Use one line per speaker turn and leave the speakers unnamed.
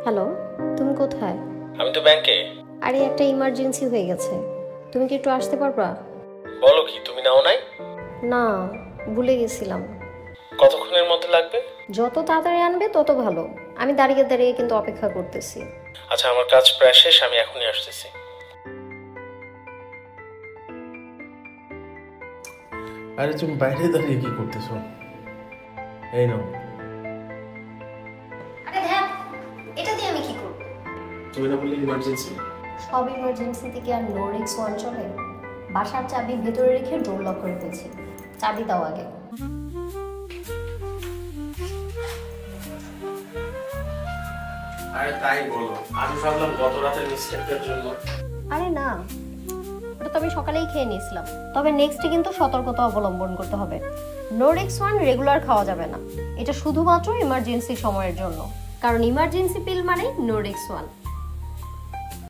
Hello, তুমি কোথায়?
আমি তো ব্যাংকে।
আরে একটা ইমার্জেন্সি হয়ে গেছে, তুমি কি একটু আসতে পারবা?
বলো কি, তুমি নাও নাই?
না, ভুলে গেছিলাম।
কতক্ষণের মধ্যে লাগবে?
যত তাড়াতাড়ি আনবে তত ভালো। আমি দাঁড়িয়ে দাঁড়িয়ে কিন্তু অপেক্ষা করতেছি।
আচ্ছা, আমার কাজ প্রায় শেষ, আমি এখনই আসতেছি।
আরে তুমি বাইরে দাঁড়িয়ে কি করতেছো? এই নাও।
আরে ধ্যাৎ, এটা দিয়ে আমি কি করব?
তুমি না বললে ইমার্জেন্সি?
সব ইমার্জেন্সি থেকে আর নো রিস্ক ওয়ান চলে? বাসার চাবি ভেতরে রেখে ডোর লক করে দিয়েছি, চাবি দাও আগে।
আরে তাই বলো, আমি ভাবলাম গত রাতের মিস্টেকের জন্য।
আরে না, ওটা তো আমি সকালেই খেয়ে নিয়েছিলাম। তবে নেক্সটে কিন্তু সতর্কতা অবলম্বন করতে হবে। নো রিস্ক ওয়ান রেগুলার খাওয়া যাবে না, এটা শুধুমাত্র ইমার্জেন্সি সময়ের জন্য, কারণ ইমার্জেন্সি পিল মানেই নো রিস্ক ওয়ান।